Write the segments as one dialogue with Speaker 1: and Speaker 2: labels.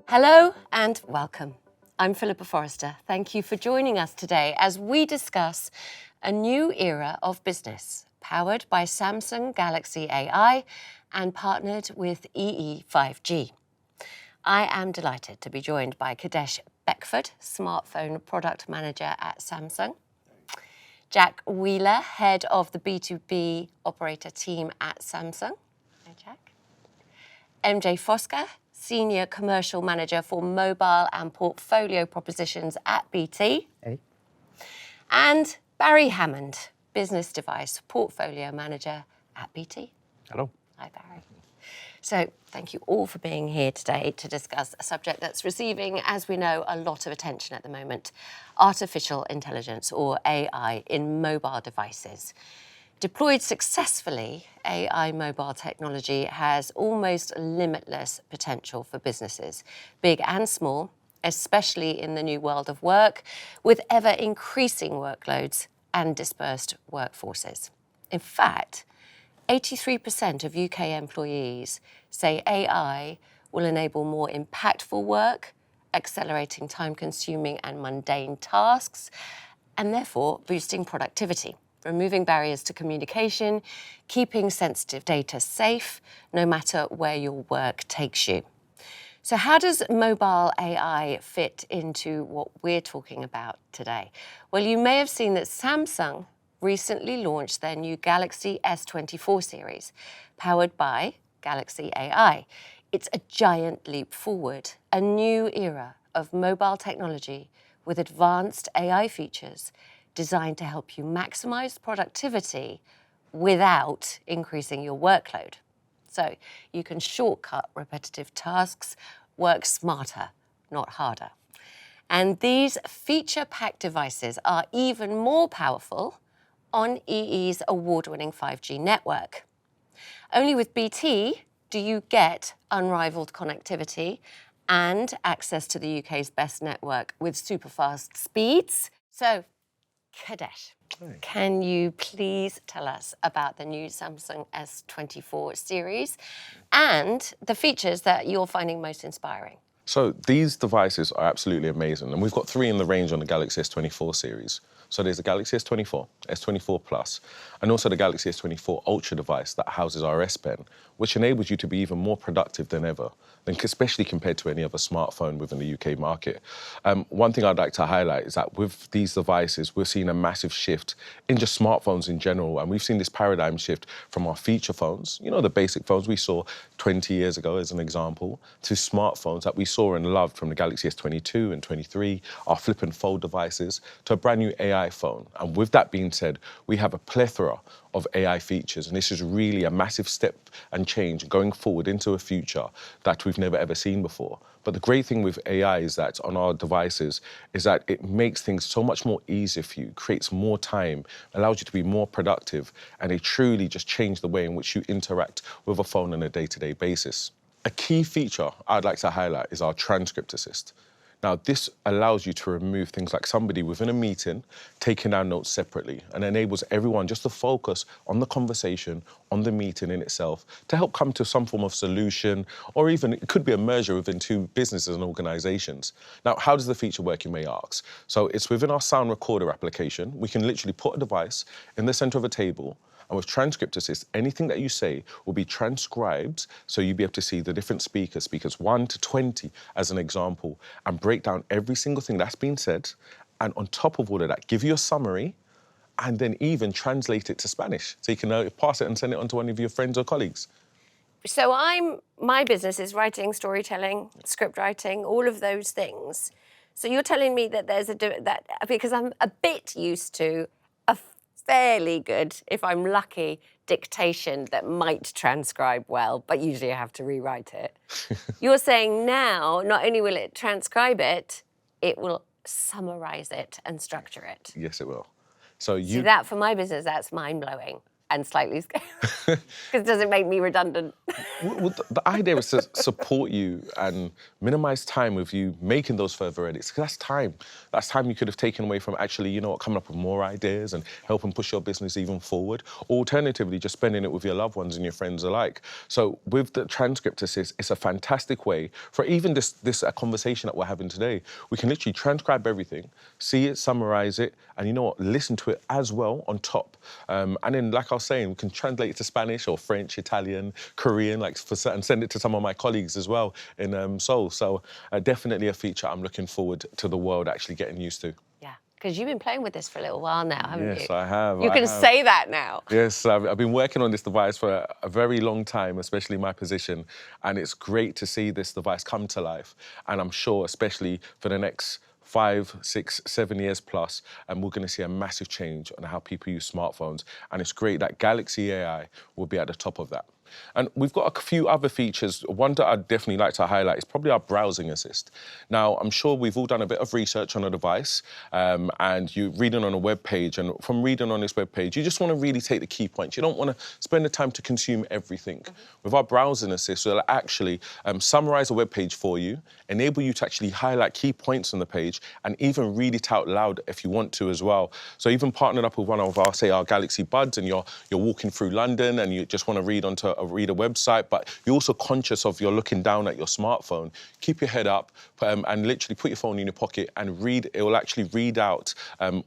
Speaker 1: Hello and welcome. I'm Philippa Forrester. Thank you for joining us today as we discuss a new era of business powered by Samsung Galaxy AI and partnered with EE5G. I am delighted to be joined by Kadesh Beckford, Smartphone Product Manager at Samsung, Jack Wheeler, Head of the B2B Operator Team at Samsung. Hi, Jack. MJ Fosker, Senior Commercial Manager for Mobile and Portfolio Propositions at BT.
Speaker 2: Hey.
Speaker 1: And Barry Hammond, Business Device Portfolio Manager at BT.
Speaker 2: Hello.
Speaker 1: Hi, Barry. So thank you all for being here today to discuss a subject that's receiving, as we know, a lot of attention at the moment, artificial intelligence, or AI, in mobile devices. Deployed successfully, AI mobile technology has almost limitless potential for businesses, big and small, especially in the new world of work, with ever-increasing workloads and dispersed workforces. In fact, 83% of UK employees say AI will enable more impactful work, accelerating time-consuming and mundane tasks, and therefore boosting productivity, removing barriers to communication, keeping sensitive data safe, no matter where your work takes you. So how does mobile AI fit into what we're talking about today? Well, you may have seen that Samsung recently launched their new Galaxy S24 series, powered by Galaxy AI. It's a giant leap forward, a new era of mobile technology with advanced AI features designed to help you maximize productivity without increasing your workload. So you can shortcut repetitive tasks, work smarter, not harder. And these feature-packed devices are even more powerful on EE's award-winning 5G network. Only with BT do you get unrivaled connectivity and access to the UK's best network with super fast speeds. So, Kadesh, can you please tell us about the new Samsung S24 series and the features that you're finding most inspiring?
Speaker 2: So these devices are absolutely amazing. And we've got three in the range on the Galaxy S24 series. So there's the Galaxy S24, S24 Plus, and also the Galaxy S24 Ultra device that houses our S Pen, which enables you to be even more productive than ever, especially compared to any other smartphone within the UK market. One thing I'd like to highlight is that with these devices, we're seeing a massive shift in just smartphones in general. And we've seen this paradigm shift from our feature phones, you know, the basic phones we saw 20 years ago as an example, to smartphones that we saw and loved from the Galaxy S22 and 23, our flip and fold devices, to a brand new AI phone. And with that being said, we have a plethora of AI features, and this is really a massive step and change going forward into a future that we've never ever seen before. But the great thing with AI is that on our devices is that it makes things so much more easier for you, creates more time, allows you to be more productive, and they truly just change the way in which you interact with a phone on a day-to-day basis. A key feature I'd like to highlight is our transcript assist. Now, this allows you to remove things like somebody within a meeting taking down notes separately and enables everyone just to focus on the conversation, on the meeting in itself, to help come to some form of solution, or even it could be a merger within two businesses and organizations. Now, how does the feature work, you may ask? So it's within our sound recorder application. We can literally put a device in the center of a table, and with Transcript Assist, anything that you say will be transcribed, so you'll be able to see the different speakers 1 to 20 as an example, and break down every single thing that's been said, and on top of all of that, give you a summary, and then even translate it to Spanish, so you can pass it and send it on to one of your friends or colleagues.
Speaker 1: So my business is writing, storytelling, script writing, all of those things. So you're telling me that because I'm a bit used to a fairly good, if I'm lucky, dictation that might transcribe well, but usually I have to rewrite it. You're saying now, not only will it transcribe it, it will summarize it and structure it.
Speaker 2: Yes, it will. So
Speaker 1: See, that for my business, that's mind-blowing. and slightly scary. Because does it make me redundant?
Speaker 2: Well, the idea is to support you and minimize time with you making those further edits, because that's time. That's time you could have taken away from actually, you know what, coming up with more ideas and helping push your business even forward. Or alternatively, just spending it with your loved ones and your friends alike. So with the transcript assist, it's a fantastic way for even this conversation that we're having today. We can literally transcribe everything, see it, summarize it, and you know what, listen to it as well on top. And then, like I was saying, we can translate it to Spanish or French, Italian, Korean, and send it to some of my colleagues as well in Seoul. So definitely a feature I'm looking forward to the world actually getting used to.
Speaker 1: Yeah, because you've been playing with this for a little while now, haven't you?
Speaker 2: Yes, I have.
Speaker 1: You can say that now.
Speaker 2: Yes, I've been working on this device for a very long time, especially my position, and it's great to see this device come to life. And I'm sure, especially for the next 5, 6, 7 years plus, and we're going to see a massive change on how people use smartphones. And it's great that Galaxy AI will be at the top of that. And we've got a few other features. One that I'd definitely like to highlight is probably our browsing assist. Now, I'm sure we've all done a bit of research on a device, and you're reading on a web page, and from reading on this web page, you just want to really take the key points. You don't want to spend the time to consume everything. Mm-hmm. With our browsing assist, we'll actually summarize a web page for you, enable you to actually highlight key points on the page, and even read it out loud if you want to as well. So even partnered up with one of our, say, our Galaxy Buds, and you're walking through London and you just want to read a website, but you're also conscious of you're looking down at your smartphone. Keep your head up and literally put your phone in your pocket and read. It will actually read out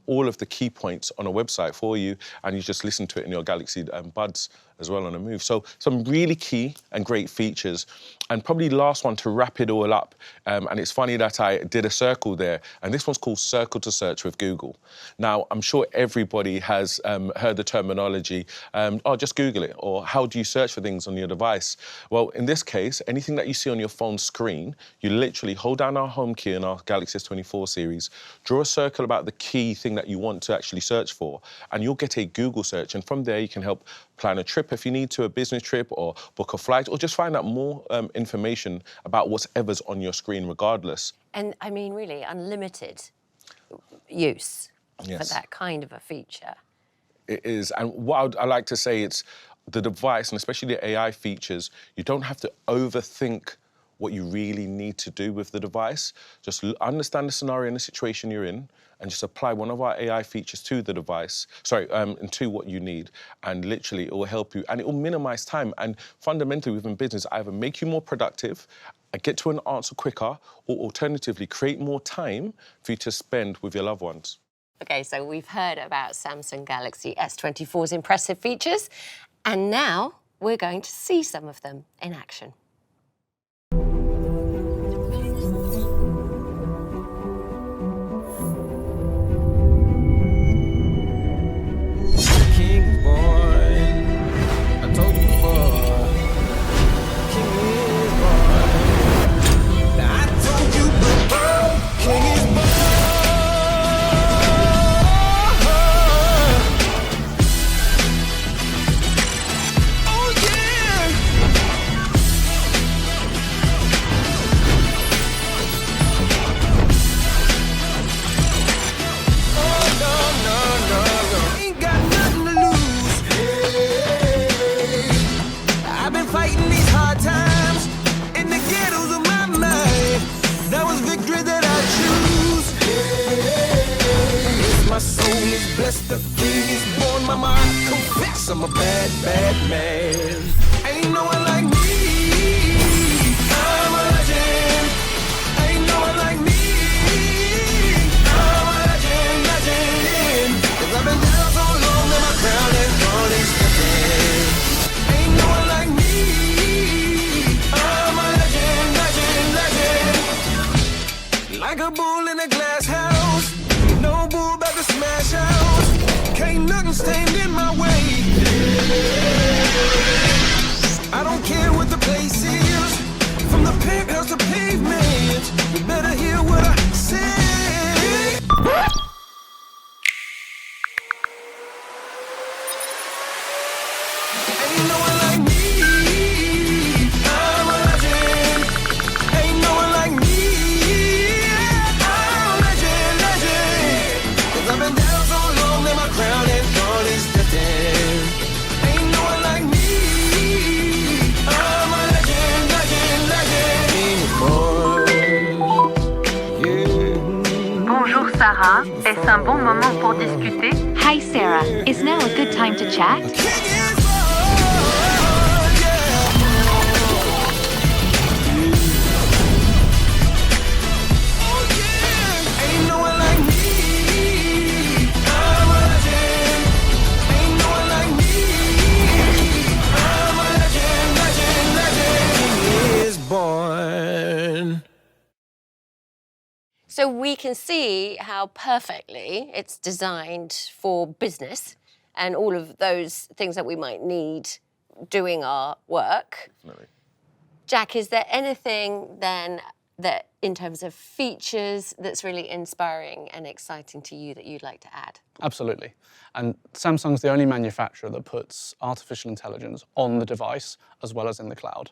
Speaker 2: all of the key points on a website for you, and you just listen to it in your Galaxy Buds as well on the move. So some really key and great features. And probably the last one to wrap it all up, and it's funny that I did a circle there, and this one's called Circle to Search with Google. Now, I'm sure everybody has heard the terminology, oh, just Google it, or how do you search for things on your device? Well, in this case, anything that you see on your phone screen, you literally hold down our home key in our Galaxy S24 series, draw a circle about the key thing that you want to actually search for, and you'll get a Google search, and from there you can help plan a trip if you need to, a business trip, or book a flight, or just find out more information about whatever's on your screen regardless.
Speaker 1: And I mean, really, unlimited use
Speaker 2: Yes.
Speaker 1: for that kind of a feature.
Speaker 2: It is, and what I like to say, it's the device, and especially the AI features, you don't have to overthink what you really need to do with the device. Just understand the scenario and the situation you're in, and just apply one of our AI features to the device, and to what you need, and literally it will help you, and it will minimize time, and fundamentally within business, either make you more productive, get to an answer quicker, or alternatively create more time for you to spend with your loved ones.
Speaker 1: Okay, so we've heard about Samsung Galaxy S24's impressive features, and now we're going to see some of them in action.
Speaker 3: The king is born, my mind confess I'm a bad, bad man. Ain't no one like me. I'm a legend. Ain't no one like me. I'm a legend, legend. 'Cause I've been down so long that my crown is gone and stepping. Ain't no one like me. I'm a legend, legend, legend. Like a bull in a glass house. No bull about to smash out. Ain't nothing stand in my way.
Speaker 4: Sarah, est-ce un bon moment pour discuter?
Speaker 5: Hi Sarah, is now a good time to chat?
Speaker 3: Ain't no one like me. I'm a legend. Ain't no one like me. I'm a legend is born.
Speaker 1: So we can see how perfectly it's designed for business and all of those things that we might need doing our work.
Speaker 2: Definitely.
Speaker 1: Jack, is there anything then that in terms of features that's really inspiring and exciting to you that you'd like to add?
Speaker 6: Absolutely. And Samsung's the only manufacturer that puts artificial intelligence on the device as well as in the cloud.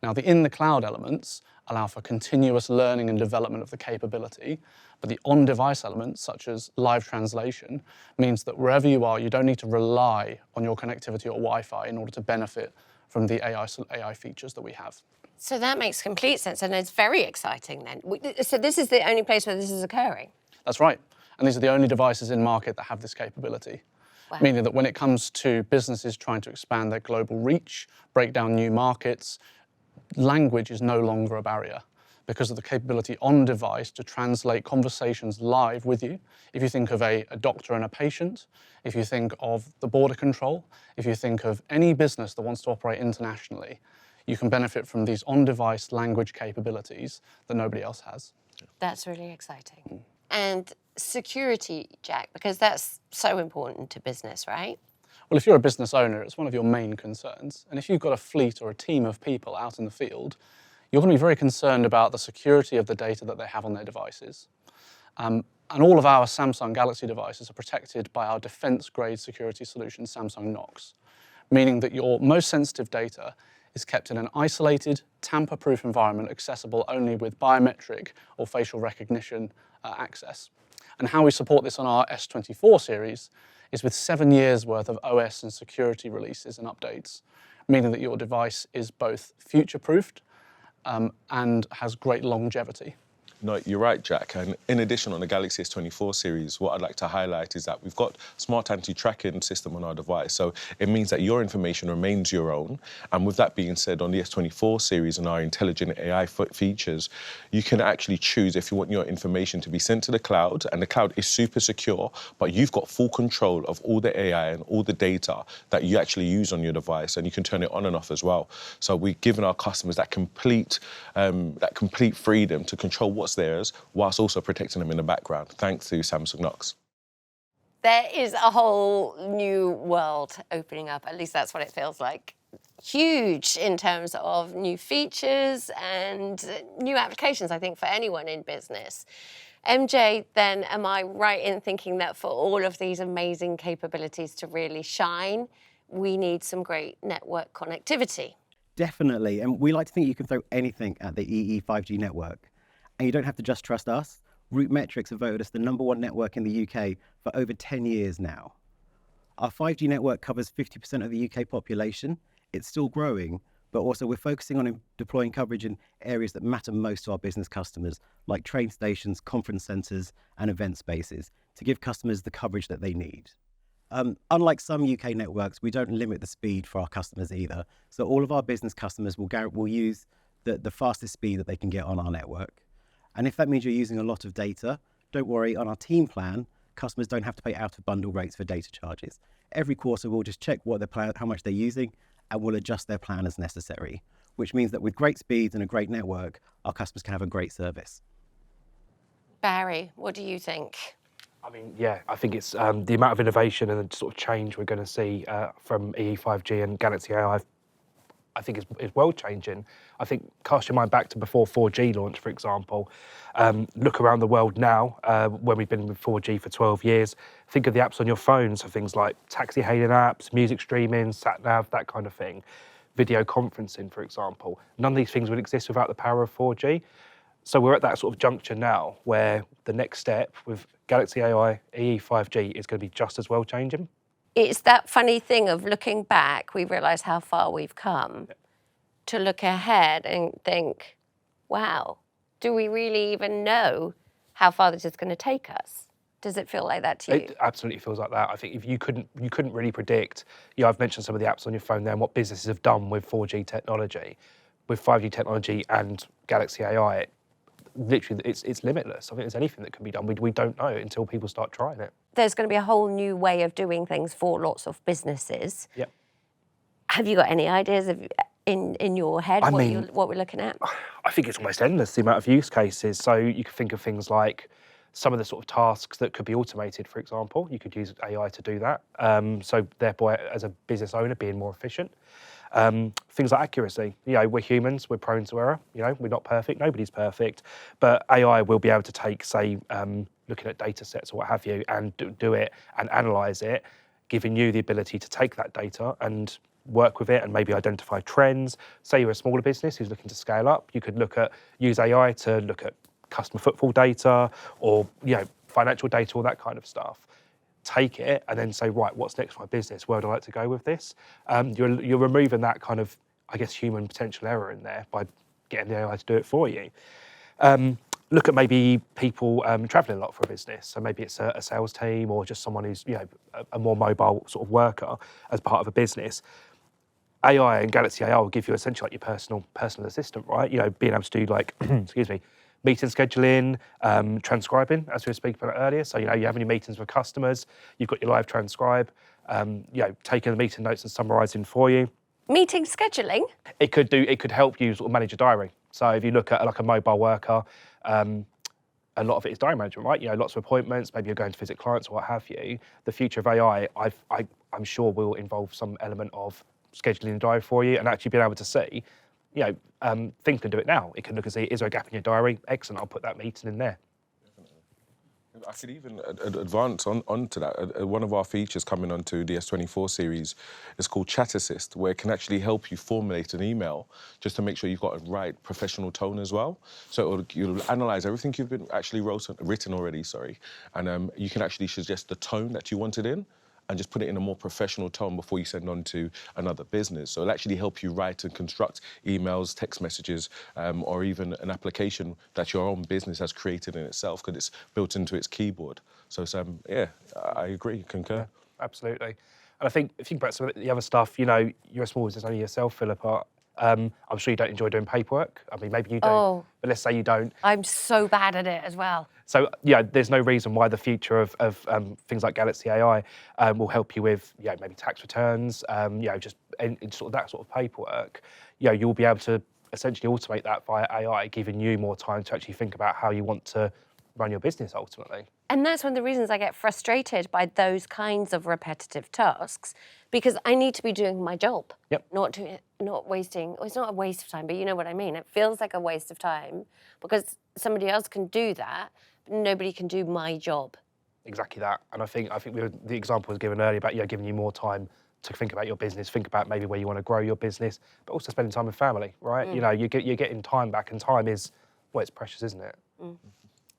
Speaker 6: Now, the in the cloud elements allow for continuous learning and development of the capability, but the on-device elements, such as live translation, means that wherever you are, you don't need to rely on your connectivity or Wi-Fi in order to benefit from the AI features that we have.
Speaker 1: So that makes complete sense, and it's very exciting then. So this is the only place where this is occurring?
Speaker 6: That's right. And these are the only devices in market that have this capability.
Speaker 1: Wow.
Speaker 6: Meaning that when it comes to businesses trying to expand their global reach, break down new markets, language is no longer a barrier because of the capability on device to translate conversations live with you. If you think of a doctor and a patient, if you think of the border control, if you think of any business that wants to operate internationally, you can benefit from these on-device language capabilities that nobody else has.
Speaker 1: That's really exciting. And security, Jack, because that's so important to business, right?
Speaker 6: Well, if you're a business owner, it's one of your main concerns. And if you've got a fleet or a team of people out in the field, you're going to be very concerned about the security of the data that they have on their devices. And all of our Samsung Galaxy devices are protected by our defense-grade security solution, Samsung Knox, meaning that your most sensitive data is kept in an isolated, tamper-proof environment accessible only with biometric or facial recognition access. And how we support this on our S24 series is with 7 years worth of OS and security releases and updates, meaning that your device is both future-proofed and has great longevity.
Speaker 2: No, you're right, Jack. And in addition, on the Galaxy S24 series, what I'd like to highlight is that we've got smart anti-tracking system on our device. So it means that your information remains your own. And with that being said, on the S24 series and our intelligent AI features, you can actually choose if you want your information to be sent to the cloud, and the cloud is super secure, but you've got full control of all the AI and all the data that you actually use on your device, and you can turn it on and off as well. So we've given our customers that complete freedom to control what's theirs, whilst also protecting them in the background, thanks to Samsung Knox.
Speaker 1: There is a whole new world opening up, at least that's what it feels like. Huge in terms of new features and new applications, I think, for anyone in business. MJ, then, am I right in thinking that for all of these amazing capabilities to really shine, we need some great network connectivity?
Speaker 7: Definitely, and we like to think you can throw anything at the EE 5G network. And you don't have to just trust us. Rootmetrics have voted us the #1 network in the UK for over 10 years now. Our 5G network covers 50% of the UK population. It's still growing, but also we're focusing on deploying coverage in areas that matter most to our business customers, like train stations, conference centres, and event spaces, to give customers the coverage that they need. Unlike some UK networks, we don't limit the speed for our customers either. So all of our business customers will use the fastest speed that they can get on our network. And if that means you're using a lot of data, don't worry, on our team plan, customers don't have to pay out-of-bundle rates for data charges. Every quarter, we'll just check what their plan, how much they're using, and we'll adjust their plan as necessary, which means that with great speeds and a great network, our customers can have a great service.
Speaker 1: Barry, what do you think?
Speaker 8: I mean, yeah, I think it's the amount of innovation and the sort of change we're going to see from EE 5G and Galaxy AI, I think is world changing. I think cast your mind back to before 4G launch, for example. Look around the world now, when we've been with 4G for 12 years. Think of the apps on your phones, so things like taxi hailing apps, music streaming, sat nav, that kind of thing. Video conferencing, for example. None of these things would exist without the power of 4G. So we're at that sort of juncture now where the next step with Galaxy AI, EE 5G is going to be just as world changing.
Speaker 1: It's that funny thing of looking back, we realise how far we've come, to look ahead and think, wow, do we really even know how far this is going to take us? Does it feel like that to you?
Speaker 8: It absolutely feels like that. I think if you couldn't really predict, I've mentioned some of the apps on your phone there and what businesses have done with 4G technology, with 5G technology and Galaxy AI, literally it's limitless. I think there's anything that can be done. We don't know until people start trying it.
Speaker 1: There's going to be a whole new way of doing things for lots of businesses.
Speaker 8: Yep.
Speaker 1: Have you got any ideas in your head what we're looking at?
Speaker 8: I think it's almost endless, the amount of use cases. So you can think of things like some of the sort of tasks that could be automated, for example. You could use AI to do that. So therefore, as a business owner, being more efficient. Things like accuracy. We're humans, we're prone to error. We're not perfect, nobody's perfect. But AI will be able to take, say, looking at data sets or what have you, and do it and analyse it, giving you the ability to take that data and work with it and maybe identify trends. Say you're a smaller business who's looking to scale up, you could use AI to look at customer footfall data or financial data, all that kind of stuff. Take it and then say, right, what's next for my business? Where would I like to go with this? You're removing that kind of, I guess, human potential error in there by getting the AI to do it for you. Look at maybe people traveling a lot for a business. So maybe it's a sales team or just someone who's a more mobile sort of worker as part of a business. AI and Galaxy AI will give you essentially like your personal assistant, right? Being able to do like, excuse me, meeting scheduling, transcribing, as we were speaking about earlier. So, you have any meetings with customers, you've got your live transcribe, taking the meeting notes and summarising for you.
Speaker 1: Meeting scheduling?
Speaker 8: It could help you sort of manage a diary. So if you look at like a mobile worker, a lot of it is diary management, right? Lots of appointments, maybe you're going to visit clients or what have you. The future of AI, I'm sure will involve some element of scheduling the diary for you and actually being able to see, things can do it now. It can look and see, is there a gap in your diary? Excellent, I'll put that meeting in there.
Speaker 2: I could even advance onto that. One of our features coming onto the S24 series is called Chat Assist, where it can actually help you formulate an email just to make sure you've got a right professional tone as well. So you'll analyse everything you've been actually written already, and you can actually suggest the tone that you want it in, and just put it in a more professional tone before you send on to another business. So it'll actually help you write and construct emails, text messages, or even an application that your own business has created in itself because it's built into its keyboard. So I agree, concur.
Speaker 8: Yeah, absolutely. And I think if you think about some of the other stuff, you're a small business only yourself, Philippa. I'm sure you don't enjoy doing paperwork. I mean, maybe you don't, but let's say you don't.
Speaker 1: I'm so bad at it as well.
Speaker 8: So, there's no reason why the future of things like Galaxy AI will help you with, maybe tax returns, just in sort of that sort of paperwork. You'll be able to essentially automate that via AI, giving you more time to actually think about how you want to run your business ultimately.
Speaker 1: And that's one of the reasons I get frustrated by those kinds of repetitive tasks, because I need to be doing my job.
Speaker 8: Yep.
Speaker 1: Not wasting. Well, it's not a waste of time, but you know what I mean. It feels like a waste of time because somebody else can do that, but nobody can do my job.
Speaker 8: Exactly that. And I think the example was given earlier about giving you more time to think about your business, think about maybe where you want to grow your business, but also spending time with family, right? You're getting time back, and time is, well, it's precious, isn't it?
Speaker 1: Mm.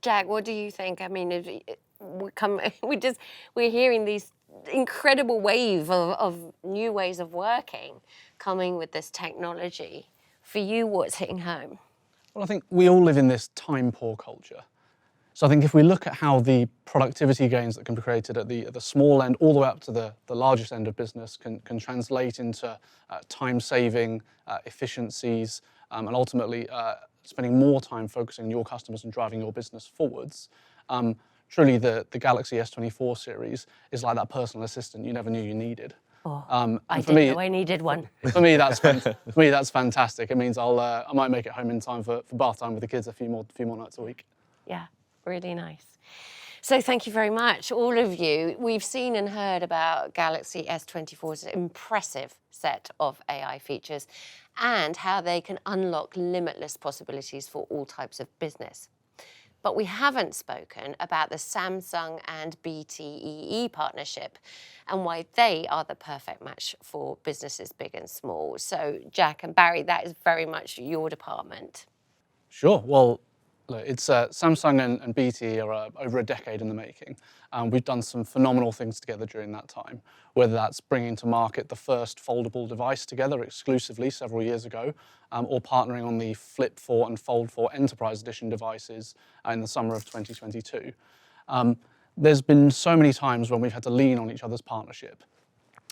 Speaker 1: Jack, what do you think? I mean, we're hearing these incredible wave of new ways of working coming with this technology. For you, what's hitting home?
Speaker 6: Well, I think we all live in this time-poor culture. So I think if we look at how the productivity gains that can be created at the small end all the way up to the largest end of business can translate into time-saving efficiencies and ultimately spending more time focusing on your customers and driving your business forwards. Truly, the Galaxy S24 series is like that personal assistant you never knew you needed.
Speaker 1: I didn't know I needed one.
Speaker 6: For me, that's fantastic. It means I might make it home in time for bath time with the kids a few more nights a week.
Speaker 1: Yeah, really nice. So thank you very much, all of you. We've seen and heard about Galaxy S24's impressive set of AI features and how they can unlock limitless possibilities for all types of business. But we haven't spoken about the Samsung and BTEE partnership and why they are the perfect match for businesses big and small. So Jack and Barry, that is very much your department.
Speaker 6: Sure. Well, look, it's Samsung and BT are over a decade in the making. We've done some phenomenal things together during that time, whether that's bringing to market the first foldable device together exclusively several years ago, or partnering on the Flip 4 and Fold 4 Enterprise Edition devices in the summer of 2022. there's been so many times when we've had to lean on each other's partnership,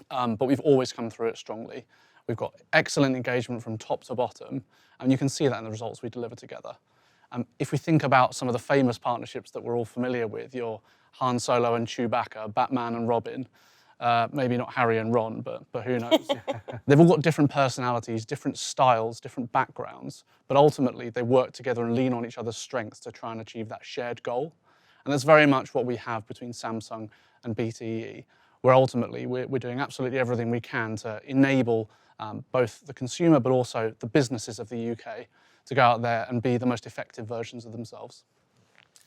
Speaker 6: but we've always come through it strongly. We've got excellent engagement from top to bottom, and you can see that in the results we deliver together. If we think about some of the famous partnerships that we're all familiar with, your Han Solo and Chewbacca, Batman and Robin, maybe not Harry and Ron, but who knows? They've all got different personalities, different styles, different backgrounds, but ultimately they work together and lean on each other's strengths to try and achieve that shared goal. And that's very much what we have between Samsung and BTE, where ultimately we're doing absolutely everything we can to enable both the consumer but also the businesses of the UK to go out there and be the most effective versions of themselves.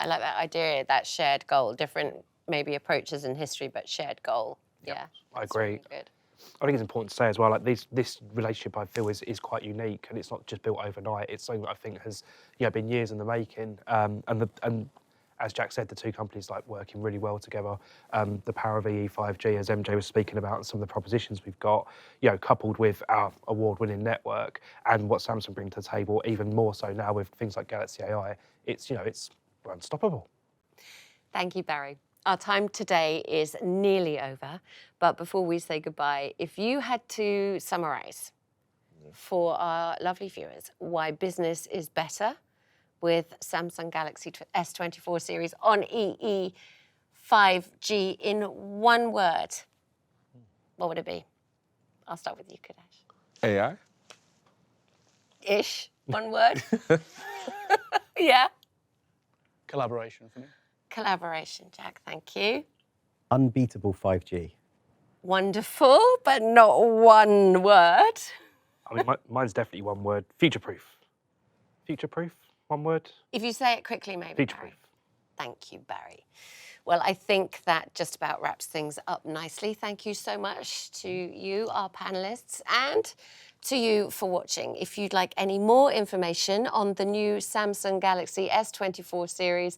Speaker 1: I like that idea, that shared goal, different maybe approaches in history, but shared goal. Yeah,
Speaker 8: I agree.
Speaker 1: really good.
Speaker 8: I think it's important to say as well, like this relationship I feel is quite unique, and it's not just built overnight. It's something that I think has been years in the making, and as Jack said, the two companies like working really well together. The power of EE5G, as MJ was speaking about, and some of the propositions we've got, coupled with our award-winning network and what Samsung bring to the table, even more so now with things like Galaxy AI, it's unstoppable.
Speaker 1: Thank you, Barry. Our time today is nearly over, but before we say goodbye, if you had to summarise for our lovely viewers why business is better with Samsung Galaxy S24 series on EE5G in one word, what would it be? I'll start with you, Kadesh.
Speaker 2: AI?
Speaker 1: Ish, one word. Yeah.
Speaker 6: Collaboration for me.
Speaker 1: Collaboration, Jack, thank you.
Speaker 7: Unbeatable 5G.
Speaker 1: Wonderful, but not one word.
Speaker 8: I mean, mine's definitely one word: future-proof. Future-proof, one word.
Speaker 1: If you say it quickly, maybe.
Speaker 8: Future-proof.
Speaker 1: Barry. Thank you, Barry. Well, I think that just about wraps things up nicely. Thank you so much to you, our panellists, and to you for watching. If you'd like any more information on the new Samsung Galaxy S24 series,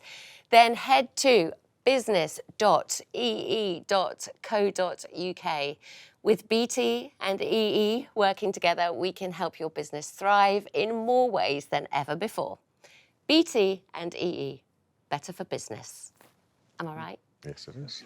Speaker 1: then head to business.ee.co.uk. With BT and EE working together, we can help your business thrive in more ways than ever before. BT and EE, better for business. Am I right?
Speaker 2: Yes, it is.